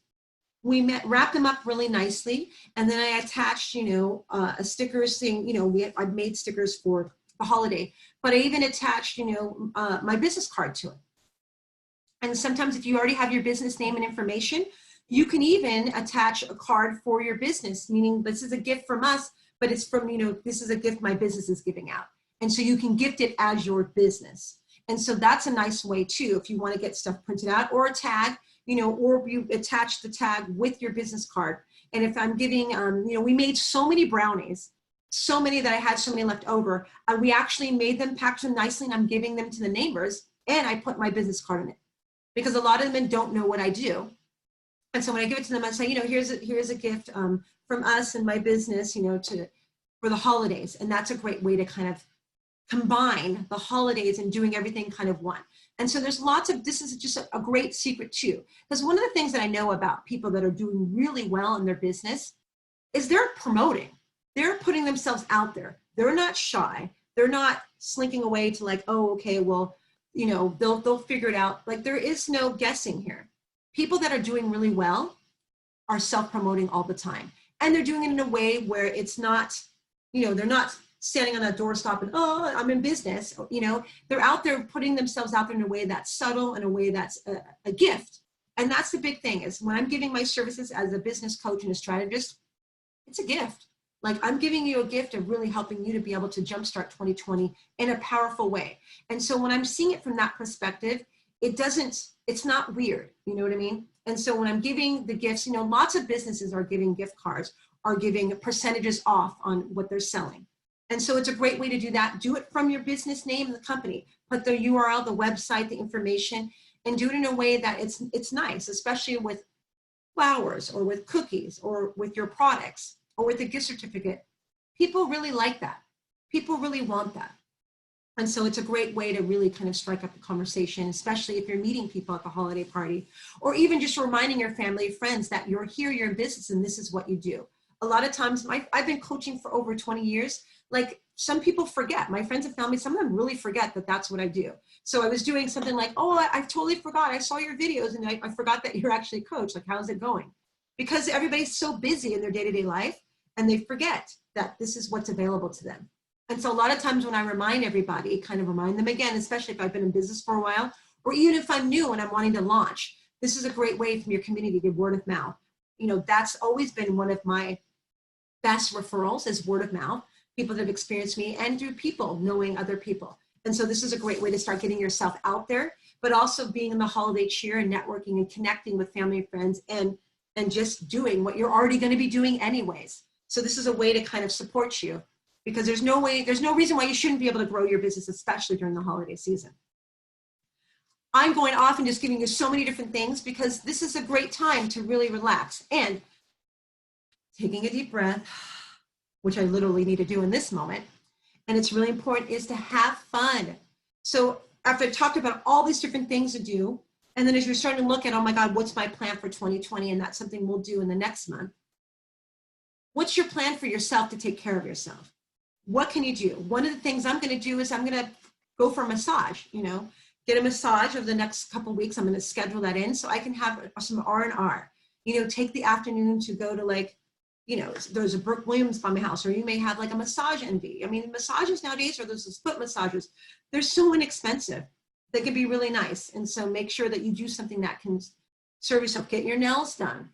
wrapped them up really nicely. And then I attached, a stickers thing, I've made stickers for the holiday, but I even attached, my business card to it. And sometimes if you already have your business name and information, you can even attach a card for your business, meaning this is a gift from us, but it's from, this is a gift my business is giving out. And so you can gift it as your business. And so that's a nice way too, if you want to get stuff printed out, or a tag, or you attach the tag with your business card. And if I'm giving, we made so many brownies, so many that I had so many left over. We actually made them, packed them nicely, and I'm giving them to the neighbors, and I put my business card in it. Because a lot of them don't know what I do. And so when I give it to them, I say, here's a gift from us and my business, for the holidays. And that's a great way to kind of combine the holidays and doing everything kind of one. And so there's this is just a great secret too. Because one of the things that I know about people that are doing really well in their business is they're promoting. They're putting themselves out there. They're not shy. They're not slinking away to like, oh, okay, well, they'll figure it out. Like, there is no guessing here. People that are doing really well are self-promoting all the time. And they're doing it in a way where it's not, they're not standing on that doorstop and, oh, I'm in business. They're out there putting themselves out there in a way that's subtle, in a way that's a gift. And that's the big thing is when I'm giving my services as a business coach and a strategist, it's a gift. Like I'm giving you a gift of really helping you to be able to jumpstart 2020 in a powerful way. And so when I'm seeing it from that perspective, it's not weird. You know what I mean? And so when I'm giving the gifts, lots of businesses are giving gift cards, are giving percentages off on what they're selling. And so it's a great way to do that. Do it from your business name and the company. Put the URL, the website, the information, and do it in a way that it's nice, especially with flowers or with cookies or with your products or with a gift certificate. People really like that. People really want that. And so it's a great way to really kind of strike up the conversation, especially if you're meeting people at the holiday party, or even just reminding your family, friends that you're here, you're in business, and this is what you do. A lot of times, I've been coaching for over 20 years. Like some people forget, my friends and family, some of them really forget that that's what I do. So I was doing something like, oh, I totally forgot. I saw your videos and I forgot that you're actually a coach. Like, how's it going? Because everybody's so busy in their day-to-day life and they forget that this is what's available to them. And so a lot of times when I remind everybody, kind of remind them again, especially if I've been in business for a while, or even if I'm new and I'm wanting to launch, this is a great way from your community to word of mouth. That's always been one of my best referrals is word of mouth, people that have experienced me and through people knowing other people. And so this is a great way to start getting yourself out there, but also being in the holiday cheer and networking and connecting with family and friends and just doing what you're already going to be doing anyways. So this is a way to kind of support you because there's no reason why you shouldn't be able to grow your business, especially during the holiday season. I'm going off and just giving you so many different things because this is a great time to really relax and taking a deep breath, which I literally need to do in this moment. And it's really important is to have fun. So after I talked about all these different things to do, and then as you're starting to look at, oh my God, what's my plan for 2020? And that's something we'll do in the next month. What's your plan for yourself to take care of yourself? What can you do? One of the things I'm going to do is I'm going to go for a massage, get a massage over the next couple of weeks. I'm going to schedule that in so I can have some R&R, take the afternoon to go to there's a Brooke Williams by my house, or you may have like a massage envy. I mean, massages nowadays, or those foot massages, they're so inexpensive. They can be really nice. And so make sure that you do something that can serve yourself. Get your nails done.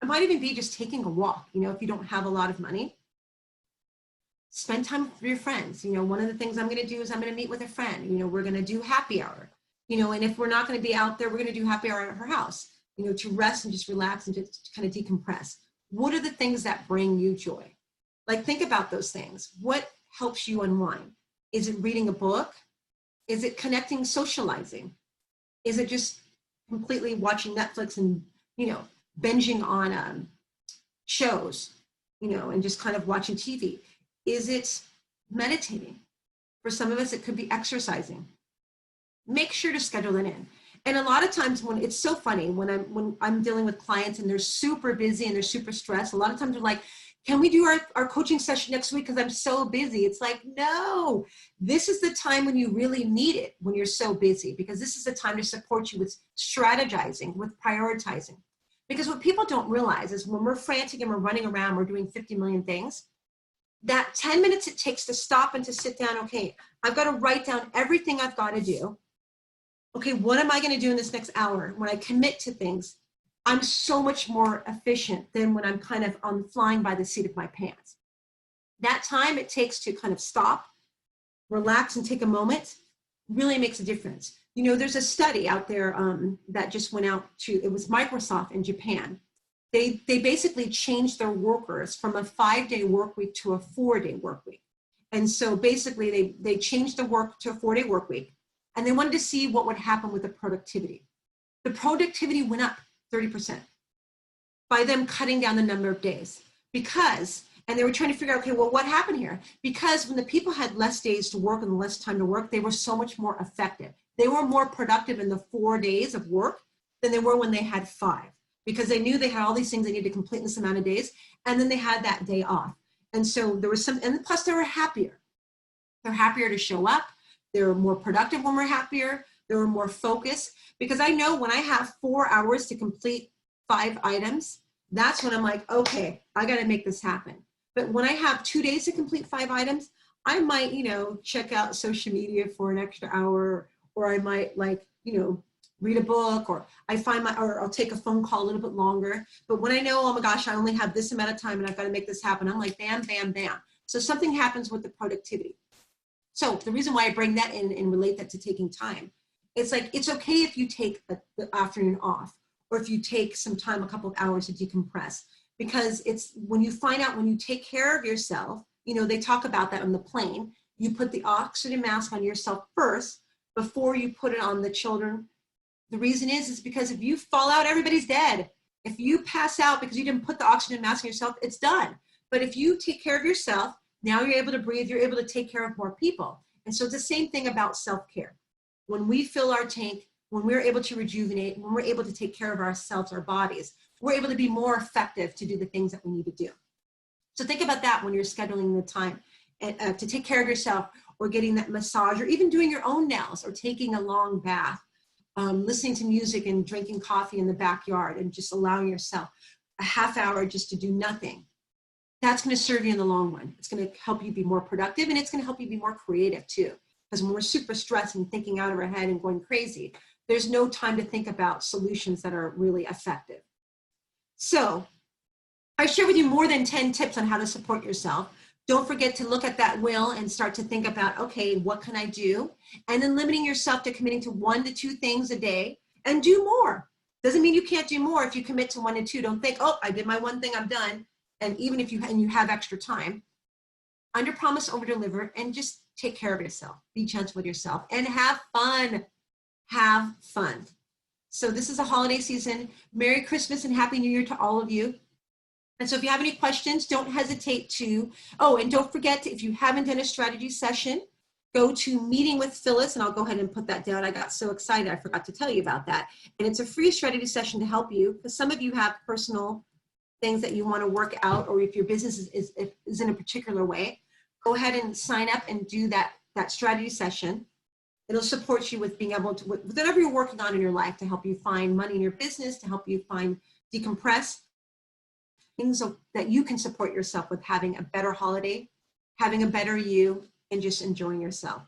It might even be just taking a walk, if you don't have a lot of money. Spend time with your friends. One of the things I'm going to do is I'm going to meet with a friend. We're going to do happy hour. And if we're not going to be out there, we're going to do happy hour at her house, to rest and just relax and just kind of decompress. What are the things that bring you joy? Like, think about those things. What helps you unwind? Is it reading a book? Is it connecting, socializing? Is it just completely watching Netflix and, binging on shows, and just kind of watching TV? Is it meditating? For some of us, it could be exercising. Make sure to schedule it in. And a lot of times when it's so funny, when I'm dealing with clients and they're super busy and they're super stressed, a lot of times they're like, can we do our coaching session next week because I'm so busy? It's like, no, this is the time when you really need it, when you're so busy, because this is the time to support you with strategizing, with prioritizing. Because what people don't realize is when we're frantic and we're running around, we're doing 50 million things, that 10 minutes it takes to stop and to sit down, okay, I've got to write down everything I've got to do. Okay, what am I going to do in this next hour? When I commit to things, I'm so much more efficient than when I'm kind of flying by the seat of my pants. That time it takes to kind of stop, relax, and take a moment really makes a difference. There's a study out there that just went out it was Microsoft in Japan. They basically changed their workers from a 5-day work week to a 4-day work week. And so basically they changed the work to a 4-day work week. And they wanted to see what would happen with the productivity. The productivity went up 30% by them cutting down the number of days and they were trying to figure out, okay, well, what happened here? Because when the people had less days to work and less time to work, they were so much more effective. They were more productive in the 4 days of work than they were when they had 5, because they knew they had all these things they needed to complete in this amount of days. And then they had that day off. And so there was and plus they were happier. They're happier to show up. They're more productive when we're happier. They were more focused, because I know when I have 4 hours to complete 5 items, that's when I'm like, okay, I got to make this happen. But when I have 2 days to complete 5 items, I might, check out social media for an extra hour, or I might read a book, or or I'll take a phone call a little bit longer. But when I know, oh my gosh, I only have this amount of time and I've got to make this happen, I'm like, bam, bam, bam. So something happens with the productivity. So the reason why I bring that in and relate that to taking time, it's like, it's okay if you take the afternoon off, or if you take some time, a couple of hours to decompress, because it's when you find out, when you take care of yourself, they talk about that on the plane, you put the oxygen mask on yourself first before you put it on the children. The reason is because if you fall out, everybody's dead. If you pass out because you didn't put the oxygen mask on yourself, it's done. But if you take care of yourself, now you're able to breathe, you're able to take care of more people. And so it's the same thing about self-care. When we fill our tank, when we're able to rejuvenate, when we're able to take care of ourselves, our bodies, we're able to be more effective to do the things that we need to do. So think about that when you're scheduling the time to take care of yourself, or getting that massage, or even doing your own nails, or taking a long bath, listening to music and drinking coffee in the backyard, and just allowing yourself a half hour just to do nothing. That's going to serve you in the long run. It's going to help you be more productive, and it's going to help you be more creative too. Because when we're super stressed and thinking out of our head and going crazy, there's no time to think about solutions that are really effective. So I share with you more than 10 tips on how to support yourself. Don't forget to look at that wheel and start to think about, okay, what can I do? And then limiting yourself to committing to 1 to 2 things a day, and do more. Doesn't mean you can't do more if you commit to 1 to 2. Don't think, oh, I did my one thing, I'm done. And even if you have extra time, under promise, over deliver, and just take care of yourself. Be gentle with yourself and have fun. Have fun. So this is a holiday season. Merry Christmas and Happy New Year to all of you. And so if you have any questions, don't hesitate to, and don't forget, if you haven't done a strategy session, go to Meeting with Phyllis, and I'll go ahead and put that down. I got so excited, I forgot to tell you about that. And it's a free strategy session to help you, because some of you have personal things that you want to work out, or if your business is in a particular way, go ahead and sign up and do that strategy session. It'll support you with being able to, with whatever you're working on in your life, to help you find money in your business, to help you decompress, things that you can support yourself with, having a better holiday, having a better you, and just enjoying yourself.